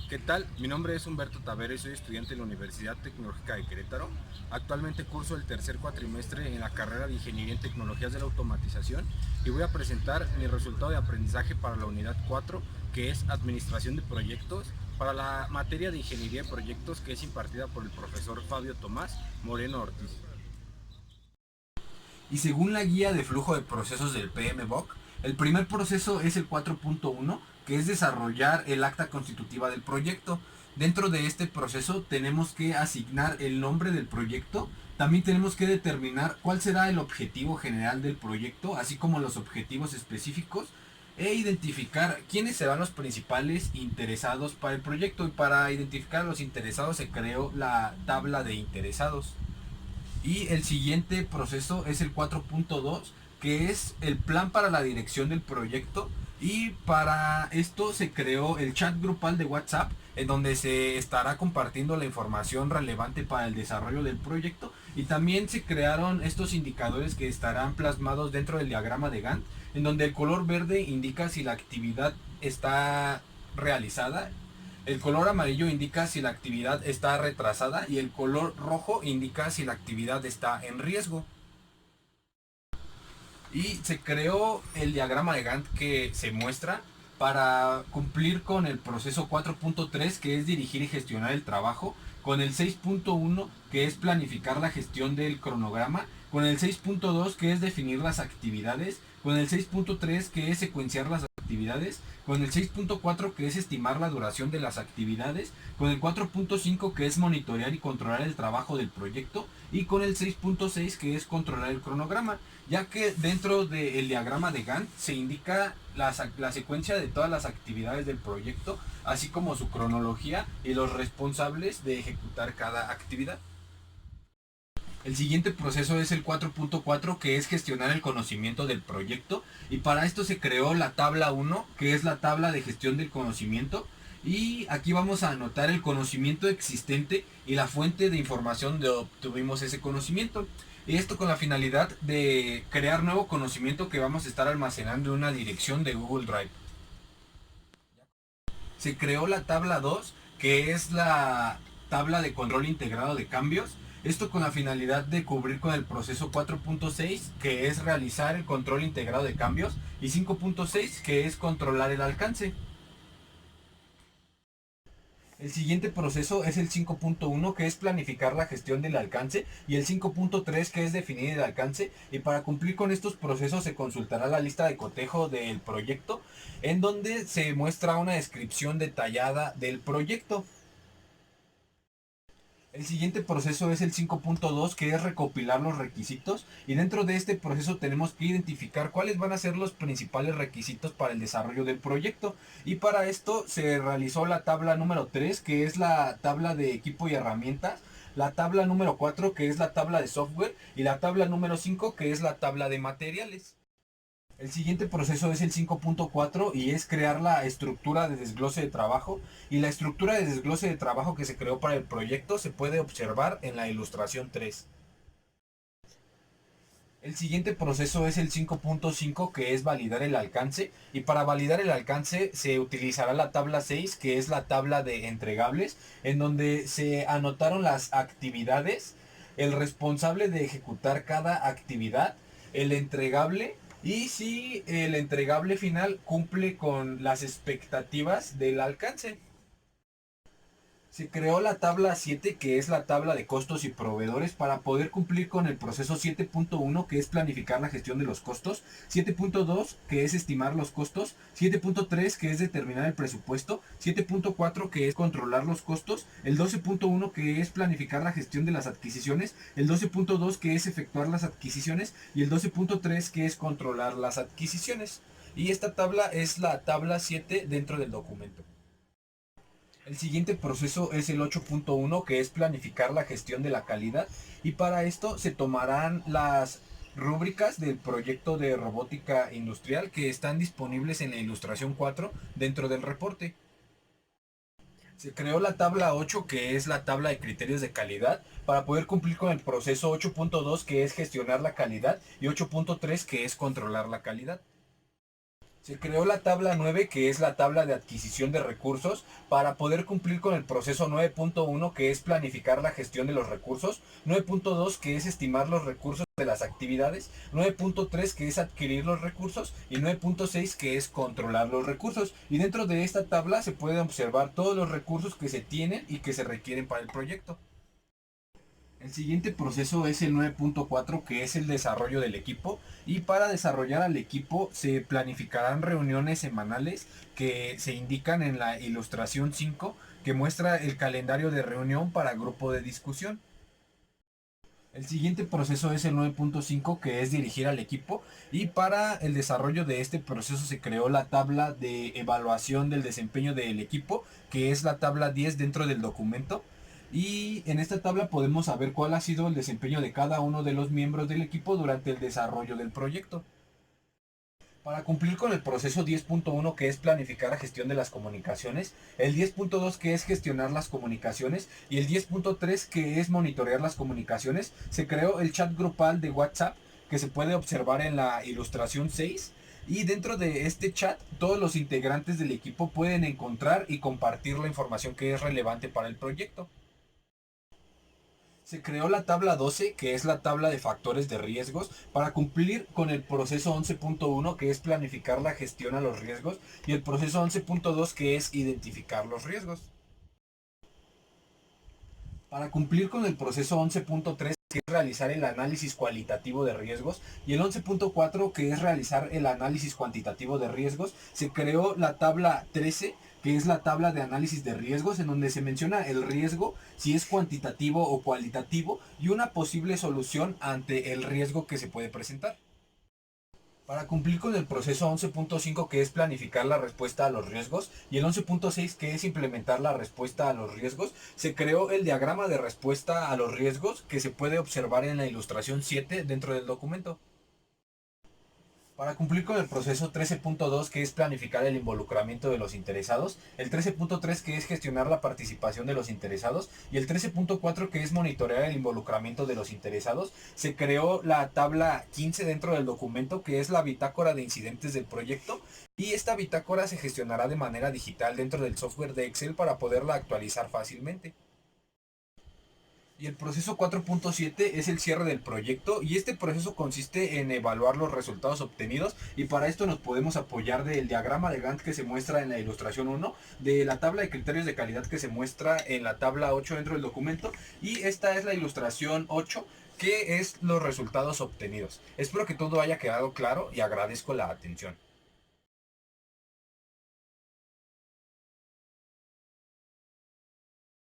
¿Qué tal? Mi nombre es Humberto Tavera y soy estudiante en la Universidad Tecnológica de Querétaro. Actualmente curso el tercer cuatrimestre en la carrera de Ingeniería en Tecnologías de la Automatización y voy a presentar mi resultado de aprendizaje para la unidad 4, que es Administración de Proyectos, para la materia de Ingeniería de Proyectos, que es impartida por el profesor Fabio Tomás Moreno Ortiz. Y según la guía de flujo de procesos del PMBOK, el primer proceso es el 4.1, que es desarrollar el acta constitutiva del proyecto. Dentro de este proceso tenemos que asignar el nombre del proyecto, también tenemos que determinar cuál será el objetivo general del proyecto, así como los objetivos específicos, e identificar quiénes serán los principales interesados para el proyecto. Y para identificar a los interesados se creó la tabla de interesados. Y el siguiente proceso es el 4.2, que es el plan para la dirección del proyecto. Y para esto se creó el chat grupal de WhatsApp, en donde se estará compartiendo la información relevante para el desarrollo del proyecto. Y también se crearon estos indicadores que estarán plasmados dentro del diagrama de Gantt, en donde el color verde indica si la actividad está realizada, el color amarillo indica si la actividad está retrasada y el color rojo indica si la actividad está en riesgo. Y se creó el diagrama de Gantt que se muestra para cumplir con el proceso 4.3, que es dirigir y gestionar el trabajo, con el 6.1, que es planificar la gestión del cronograma, con el 6.2, que es definir las actividades, con el 6.3, que es secuenciar las actividades, con el 6.4, que es estimar la duración de las actividades, con el 4.5, que es monitorear y controlar el trabajo del proyecto, y con el 6.6, que es controlar el cronograma, ya que dentro del diagrama de Gantt se indica la secuencia de todas las actividades del proyecto, así como su cronología y los responsables de ejecutar cada actividad. El siguiente proceso es el 4.4, que es gestionar el conocimiento del proyecto, y para esto se creó la tabla 1, que es la tabla de gestión del conocimiento, y aquí vamos a anotar el conocimiento existente y la fuente de información de obtuvimos ese conocimiento. Y esto con la finalidad de crear nuevo conocimiento que vamos a estar almacenando en una dirección de Google Drive. Se creó la tabla 2, que es la tabla de control integrado de cambios. Esto con la finalidad de cubrir con el proceso 4.6, que es realizar el control integrado de cambios, y 5.6, que es controlar el alcance. El siguiente proceso es el 5.1, que es planificar la gestión del alcance, y el 5.3, que es definir el alcance. Y para cumplir con estos procesos se consultará la lista de cotejo del proyecto, en donde se muestra una descripción detallada del proyecto. El siguiente proceso es el 5.2, que es recopilar los requisitos, y dentro de este proceso tenemos que identificar cuáles van a ser los principales requisitos para el desarrollo del proyecto. Y para esto se realizó la tabla número 3, que es la tabla de equipo y herramientas, la tabla número 4, que es la tabla de software, y la tabla número 5, que es la tabla de materiales. El siguiente proceso es el 5.4 y es crear la estructura de desglose de trabajo, y la estructura de desglose de trabajo que se creó para el proyecto se puede observar en la ilustración 3. El siguiente proceso es el 5.5, que es validar el alcance, y para validar el alcance se utilizará la tabla 6, que es la tabla de entregables, en donde se anotaron las actividades, el responsable de ejecutar cada actividad, el entregable, y si el entregable final cumple con las expectativas del alcance. Se creó la tabla 7, que es la tabla de costos y proveedores, para poder cumplir con el proceso 7.1, que es planificar la gestión de los costos, 7.2, que es estimar los costos, 7.3, que es determinar el presupuesto, 7.4, que es controlar los costos, el 12.1, que es planificar la gestión de las adquisiciones, el 12.2, que es efectuar las adquisiciones, y el 12.3, que es controlar las adquisiciones. Y esta tabla es la tabla 7 dentro del documento. El siguiente proceso es el 8.1, que es planificar la gestión de la calidad, y para esto se tomarán las rúbricas del proyecto de robótica industrial que están disponibles en la ilustración 4 dentro del reporte. Se creó la tabla 8, que es la tabla de criterios de calidad, para poder cumplir con el proceso 8.2, que es gestionar la calidad, y 8.3, que es controlar la calidad. Se creó la tabla 9, que es la tabla de adquisición de recursos, para poder cumplir con el proceso 9.1, que es planificar la gestión de los recursos, 9.2, que es estimar los recursos de las actividades, 9.3, que es adquirir los recursos, y 9.6, que es controlar los recursos. Y dentro de esta tabla se pueden observar todos los recursos que se tienen y que se requieren para el proyecto. El siguiente proceso es el 9.4, que es el desarrollo del equipo, y para desarrollar al equipo se planificarán reuniones semanales que se indican en la ilustración 5, que muestra el calendario de reunión para grupo de discusión. El siguiente proceso es el 9.5, que es dirigir al equipo, y para el desarrollo de este proceso se creó la tabla de evaluación del desempeño del equipo, que es la tabla 10 dentro del documento. Y en esta tabla podemos saber cuál ha sido el desempeño de cada uno de los miembros del equipo durante el desarrollo del proyecto. Para cumplir con el proceso 10.1, que es planificar la gestión de las comunicaciones, el 10.2, que es gestionar las comunicaciones, y el 10.3, que es monitorear las comunicaciones, se creó el chat grupal de WhatsApp, que se puede observar en la ilustración 6. Y dentro de este chat, todos los integrantes del equipo pueden encontrar y compartir la información que es relevante para el proyecto. Se creó la tabla 12, que es la tabla de factores de riesgos, para cumplir con el proceso 11.1, que es planificar la gestión a los riesgos, y el proceso 11.2, que es identificar los riesgos. Para cumplir con el proceso 11.3, que es realizar el análisis cualitativo de riesgos, y el 11.4, que es realizar el análisis cuantitativo de riesgos, se creó la tabla 13, que es la tabla de análisis de riesgos, en donde se menciona el riesgo, si es cuantitativo o cualitativo, y una posible solución ante el riesgo que se puede presentar. Para cumplir con el proceso 11.5, que es planificar la respuesta a los riesgos, y el 11.6, que es implementar la respuesta a los riesgos, se creó el diagrama de respuesta a los riesgos, que se puede observar en la ilustración 7 dentro del documento. Para cumplir con el proceso 13.2, que es planificar el involucramiento de los interesados, el 13.3, que es gestionar la participación de los interesados, y el 13.4, que es monitorear el involucramiento de los interesados, se creó la tabla 15 dentro del documento, que es la bitácora de incidentes del proyecto, y esta bitácora se gestionará de manera digital dentro del software de Excel para poderla actualizar fácilmente. Y el proceso 4.7 es el cierre del proyecto, y este proceso consiste en evaluar los resultados obtenidos, y para esto nos podemos apoyar del diagrama de Gantt que se muestra en la ilustración 1, de la tabla de criterios de calidad que se muestra en la tabla 8 dentro del documento, y esta es la ilustración 8, que es los resultados obtenidos. Espero que todo haya quedado claro y agradezco la atención.